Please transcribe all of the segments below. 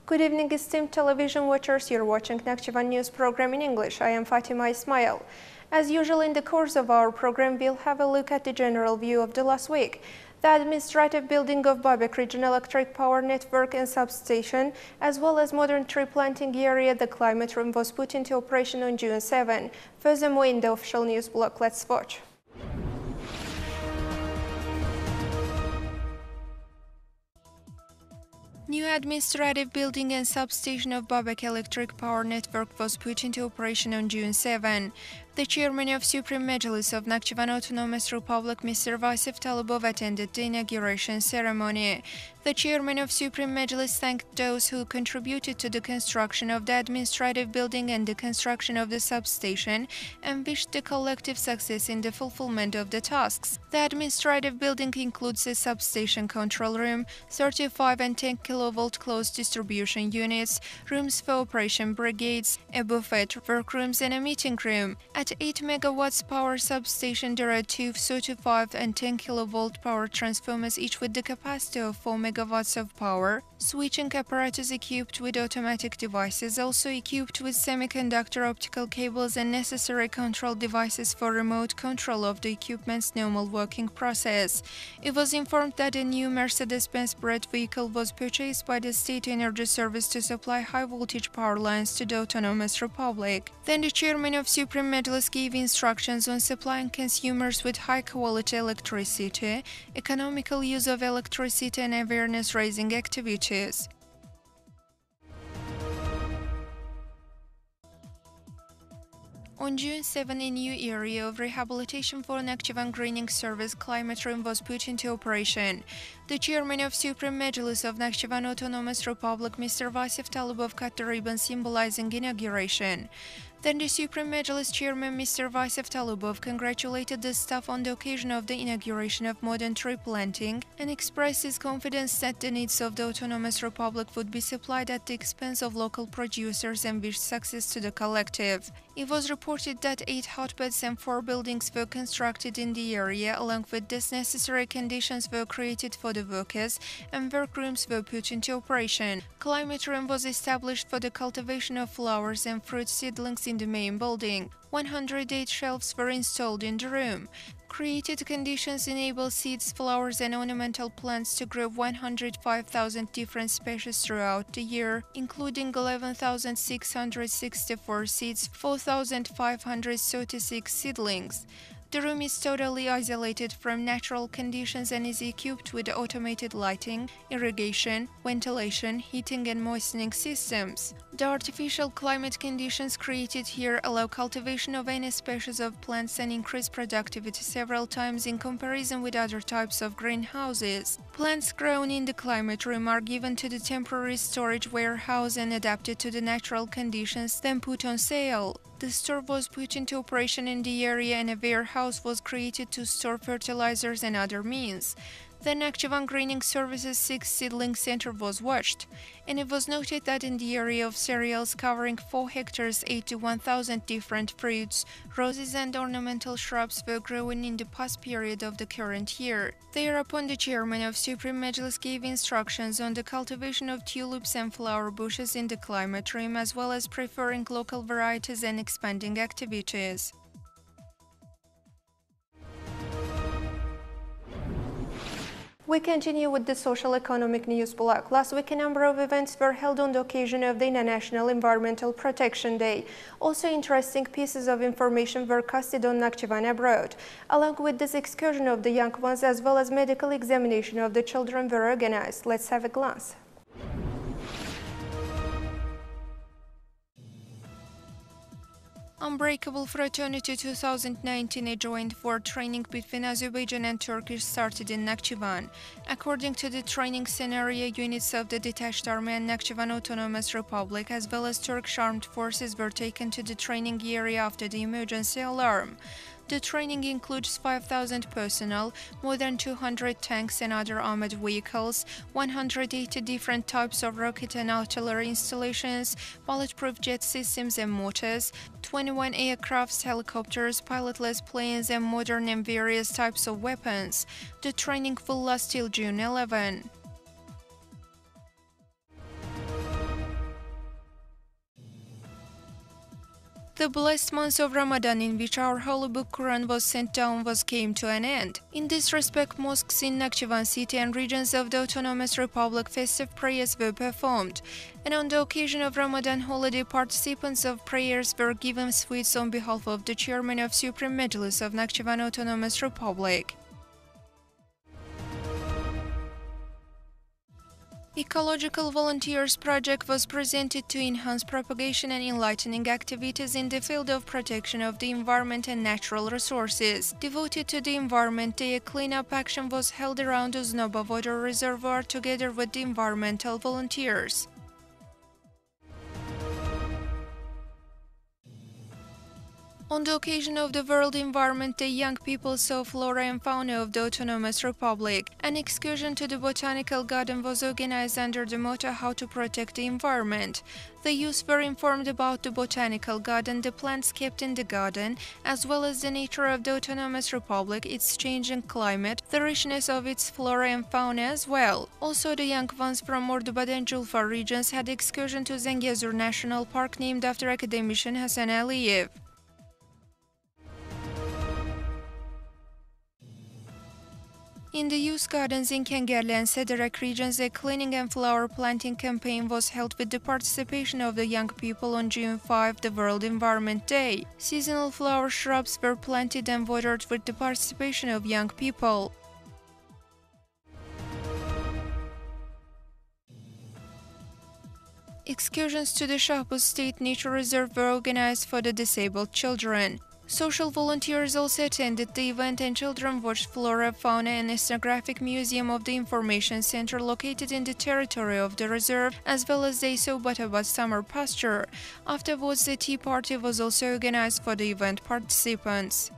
Good evening, esteemed television watchers. You're watching Nakhchivan news program in English. I am Fatima Ismail. As usual, in the course of our program, we'll have a look at the general view of the last week. The administrative building of Babek Region Electric Power Network and Substation, as well as modern tree planting area, the climate room, was put into operation on June 7. Furthermore, in the official news block, let's watch. New administrative building and substation of Babek Electric Power Network was put into operation on June 7. The chairman of Supreme Majlis of Nakhchivan Autonomous Republic, Mr. Vasif Talibov, attended the inauguration ceremony. The chairman of Supreme Majlis thanked those who contributed to the construction of the administrative building and the construction of the substation and wished the collective success in the fulfillment of the tasks. The administrative building includes a substation control room, 35 and 10 kV closed distribution units, rooms for operation brigades, a buffet, workrooms and a meeting room. At 8 MW power substation, there are two 35 and 10 kV power transformers, each with the capacity of 4 MW of power. Switching apparatus equipped with automatic devices, also equipped with semiconductor optical cables and necessary control devices for remote control of the equipment's normal working process. It was informed that a new Mercedes-Benz Bread vehicle was purchased by the State Energy Service to supply high-voltage power lines to the Autonomous Republic. Then the chairman of Supreme Majlis gave instructions on supplying consumers with high-quality electricity, economical use of electricity and awareness-raising activities. On June 7, a new area of rehabilitation for Nakhchivan Greening Service climate room was put into operation. The chairman of Supreme Majlis of Nakhchivan Autonomous Republic, Mr. Vasif Talibov, cut the ribbon symbolizing inauguration. Then the Supreme Majlis chairman, Mr. Vasif Talibov, congratulated the staff on the occasion of the inauguration of modern tree planting and expressed his confidence that the needs of the Autonomous Republic would be supplied at the expense of local producers and wished success to the collective. It was reported that 8 hotbeds and 4 buildings were constructed in the area. Along with this, necessary conditions were created for the workers and workrooms were put into operation. Climate room was established for the cultivation of flowers and fruit seedlings in the main building. 108 shelves were installed in the room. Created conditions enable seeds, flowers and ornamental plants to grow 105,000 different species throughout the year, including 11,664 seeds, 4,536 seedlings. The room is totally isolated from natural conditions and is equipped with automated lighting, irrigation, ventilation, heating and moistening systems. The artificial climate conditions created here allow cultivation of any species of plants and increase productivity several times in comparison with other types of greenhouses. Plants grown in the climate room are given to the temporary storage warehouse and adapted to the natural conditions, then put on sale. The store was put into operation in the area and a warehouse was created to store fertilizers and other means. The Nakhchivan Greening Services 6 Seedling Center was watched, and it was noted that in the area of cereals covering 4 hectares, 81,000 different fruits, roses and ornamental shrubs were grown in the past period of the current year. Thereupon the chairman of Supreme Majlis gave instructions on the cultivation of tulips and flower bushes in the climate room, as well as preferring local varieties and expanding activities. We continue with the social economic news block. Last week, a number of events were held on the occasion of the International Environmental Protection Day. Also, interesting pieces of information were casted on Nakhchivan abroad. Along with this, excursion of the young ones as well as medical examination of the children were organized. Let's have a glance. Unbreakable Fraternity 2019, a joint war training between Azerbaijan and Turkey started in Nakhchivan. According to the training scenario, units of the detached army and Nakhchivan Autonomous Republic as well as Turkish armed forces were taken to the training area after the emergency alarm. The training includes 5,000 personnel, more than 200 tanks and other armored vehicles, 180 different types of rocket and artillery installations, bulletproof jet systems and mortars, 21 aircrafts, helicopters, pilotless planes and modern and various types of weapons. The training will last till June 11. The blessed month of Ramadan, in which our holy book Quran was sent down, came to an end. In this respect, mosques in Nakhchivan city and regions of the Autonomous Republic festive prayers were performed, and on the occasion of Ramadan holiday, participants of prayers were given sweets on behalf of the chairman of Supreme Majlis of Nakhchivan Autonomous Republic. Ecological Volunteers project was presented to enhance propagation and enlightening activities in the field of protection of the environment and natural resources. Devoted to the Environment Day, a cleanup action was held around Uznoba Water Reservoir together with the environmental volunteers. On the occasion of the World Environment Day, young people saw flora and fauna of the Autonomous Republic. An excursion to the Botanical Garden was organized under the motto "How to Protect the Environment." The youth were informed about the Botanical Garden, the plants kept in the garden, as well as the nature of the Autonomous Republic, its changing climate, the richness of its flora and fauna as well. Also, the young ones from Ordubad and Julfa regions had excursion to Zengezur National Park, named after academician Hasan Aliyev. In the youth gardens in Kengerli and Sederek regions, a cleaning and flower planting campaign was held with the participation of the young people on June 5, the World Environment Day. Seasonal flower shrubs were planted and watered with the participation of young people. Excursions to the Shahbuz State Nature Reserve were organized for the disabled children. Social volunteers also attended the event, and children watched flora, fauna and ethnographic museum of the information center located in the territory of the reserve, as well as they saw Batabad summer pasture. Afterwards, the tea party was also organized for the event participants.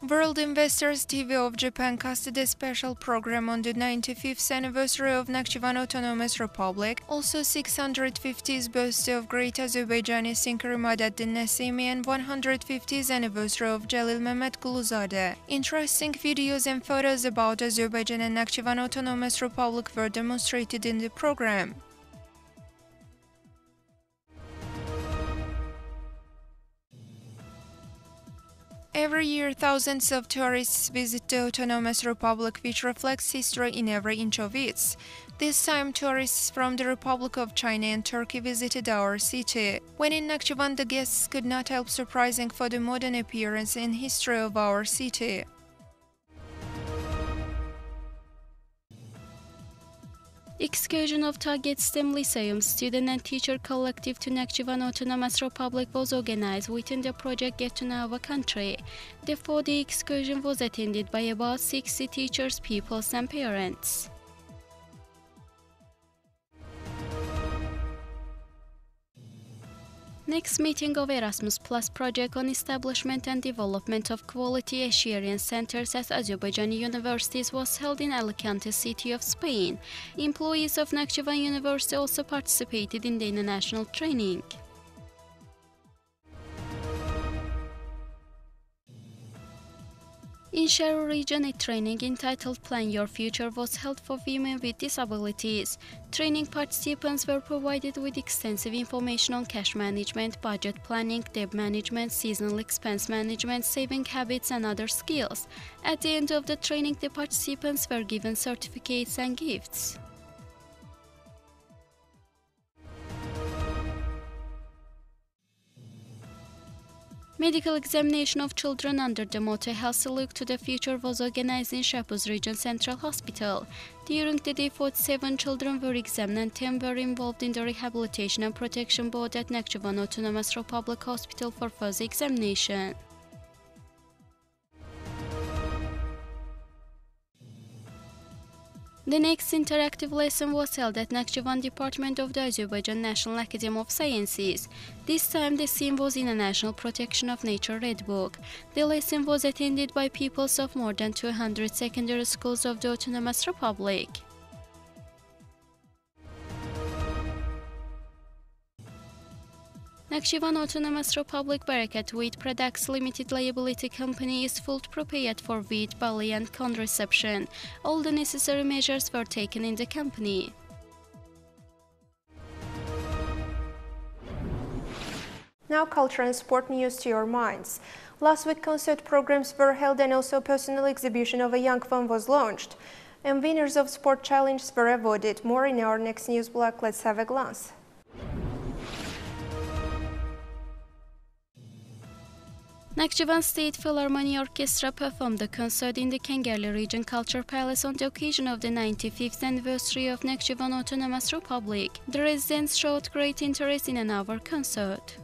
World Investors TV of Japan casted a special program on the 95th anniversary of Nakhchivan Autonomous Republic, also 650th birthday of great Azerbaijani thinker Imadaddin Nasimi, and 150th anniversary of Jalil Mehmet Guluzadeh. Interesting videos and photos about Azerbaijan and Nakhchivan Autonomous Republic were demonstrated in the program. Every year, thousands of tourists visit the Autonomous Republic, which reflects history in every inch of it. This time, tourists from the Republic of China and Turkey visited our city. When in Nakhchivan, the guests could not help surprising for the modern appearance and history of our city. Excursion of Target STEM Lyceum student and teacher collective to Nakhchivan Autonomous Republic was organized within the project Get to Know Our Country. Therefore, the excursion was attended by about 60 teachers, pupils and parents. Next meeting of Erasmus Plus project on establishment and development of quality Asian centers at Azerbaijani universities was held in Alicante, city of Spain. Employees of Nakhchivan University also participated in the international training. In Sharu region, a training entitled Plan Your Future was held for women with disabilities. Training participants were provided with extensive information on cash management, budget planning, debt management, seasonal expense management, saving habits and other skills. At the end of the training, the participants were given certificates and gifts. Medical examination of children under the motto Healthy Look to the Future was organized in Shahbuz Region Central Hospital. During the day, 47 children were examined and 10 were involved in the Rehabilitation and Protection Board at Nakhchivan Autonomous Republic Hospital for further examination. The next interactive lesson was held at Nakhchivan Department of the Azerbaijan National Academy of Sciences. This time the theme was International Protection of Nature Red Book. The lesson was attended by pupils of more than 200 secondary schools of the Autonomous Republic. Nakhchivan Autonomous Republic Barakat Wheat Products Limited Liability Company is fully prepared for wheat, barley and corn reception. All the necessary measures were taken in the company. Now culture and sport news to your minds. Last week concert programs were held and also a personal exhibition of a young film was launched. And winners of sport challenges were awarded. More in our next news block. Let's have a glance. Nakhchivan State Philharmonic Orchestra performed the concert in the Kengerli Region Culture Palace on the occasion of the 95th anniversary of Nakhchivan Autonomous Republic. The residents showed great interest in our concert.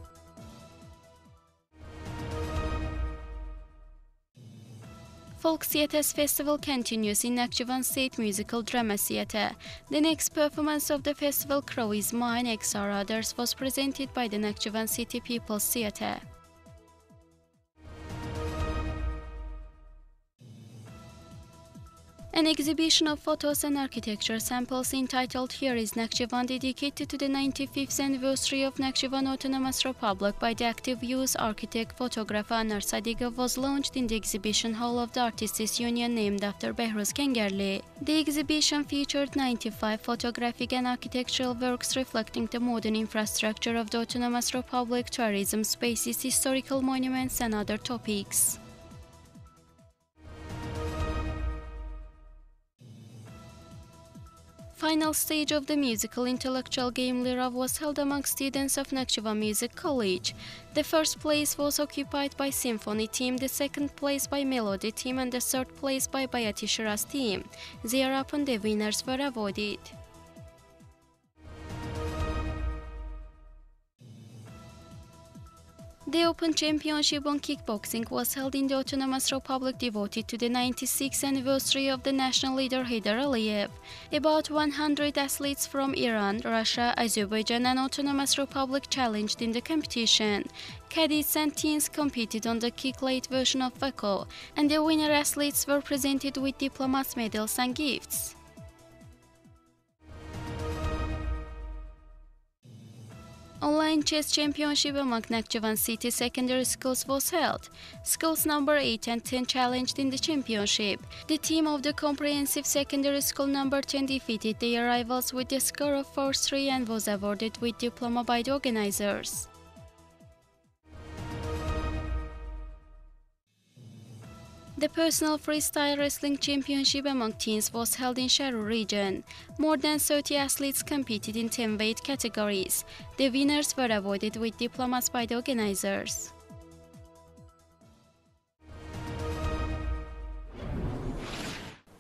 Folk Theatre's festival continues in Nakhchivan State Musical Drama Theatre. The next performance of the festival, Crow is Mine, XR Others, was presented by the Nakhchivan City People's Theatre. An exhibition of photos and architecture samples entitled Here is Nakhchivan, dedicated to the 95th anniversary of Nakhchivan Autonomous Republic by the active youth architect photographer Anar Sadigov, was launched in the exhibition hall of the Artists' Union named after Behruz Kengerli. The exhibition featured 95 photographic and architectural works reflecting the modern infrastructure of the Autonomous Republic, tourism spaces, historical monuments and other topics. Final stage of the musical intellectual game Lirav was held among students of Nakhchivan Music College. The first place was occupied by Symphony team, the second place by Melody team and the third place by Bayati Shiraz team. Thereupon the winners were awarded. The Open Championship on Kickboxing was held in the Autonomous Republic, devoted to the 96th anniversary of the national leader Heydar Aliyev. About 100 athletes from Iran, Russia, Azerbaijan and Autonomous Republic challenged in the competition. Cadets and teens competed on the kick-late version of Vako, and the winner athletes were presented with diplomas, medals and gifts. Online chess championship among Nakhchivan City secondary schools was held. Schools number 8 and 10 challenged in the championship. The team of the comprehensive secondary school number 10 defeated their rivals with a score of 4-3 and was awarded with diploma by the organizers. The personal freestyle wrestling championship among teens was held in Sharu region. More than 30 athletes competed in 10 weight categories. The winners were awarded with diplomas by the organizers.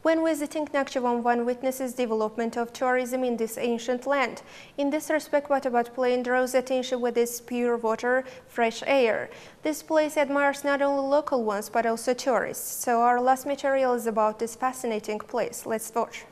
When visiting Nakhchivan, one witnesses development of tourism in this ancient land. In this respect, Batabat Plain draws attention with its pure water, fresh air. This place admires not only local ones but also tourists. So our last material is about this fascinating place. Let's watch.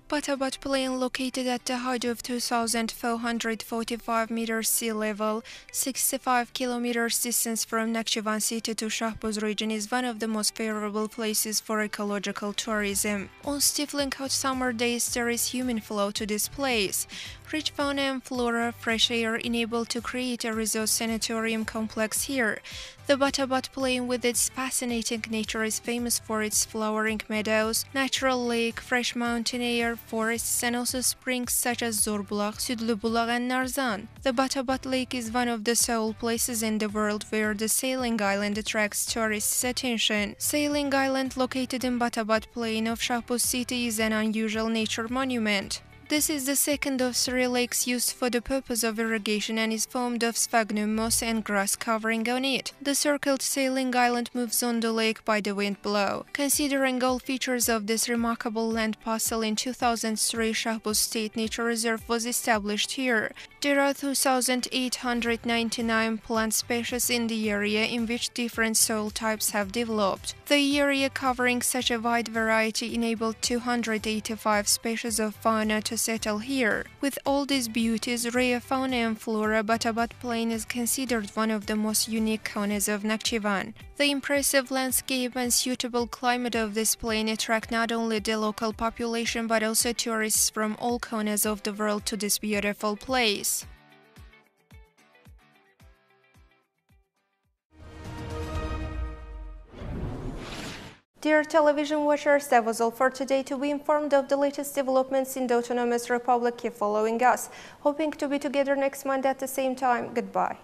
Batabat Plain, located at the height of 2,445 meters sea level, 65 kilometers distance from Nakhchivan city to Shahbuz region, is one of the most favorable places for ecological tourism. On stifling hot summer days, there is human flow to this place. Rich fauna and flora, fresh air enable to create a resort sanatorium complex here. The Batabat Plain, with its fascinating nature, is famous for its flowering meadows, natural lake, fresh mountain air, forests, and also springs such as Zorbulaq, Südlübulaq, and Narzan. The Batabat Lake is one of the sole places in the world where the sailing island attracts tourists' attention. Sailing Island, located in Batabat Plain of Shahbuz city, is an unusual nature monument. This is the second of 3 lakes used for the purpose of irrigation and is formed of sphagnum moss and grass covering on it. The circled sailing island moves on the lake by the wind blow. Considering all features of this remarkable land parcel, in 2003 Shahbuz State Nature Reserve was established here. There are 2,899 plant species in the area, in which different soil types have developed. The area covering such a wide variety enabled 285 species of fauna to settle here. With all these beauties, rare fauna and flora, Batabat Plain is considered one of the most unique corners of Nakhchivan. The impressive landscape and suitable climate of this plain attract not only the local population but also tourists from all corners of the world to this beautiful place. Dear television watchers, that was all for today. To be informed of the latest developments in the Autonomous Republic, keep following us. Hoping to be together next Monday at the same time. Goodbye.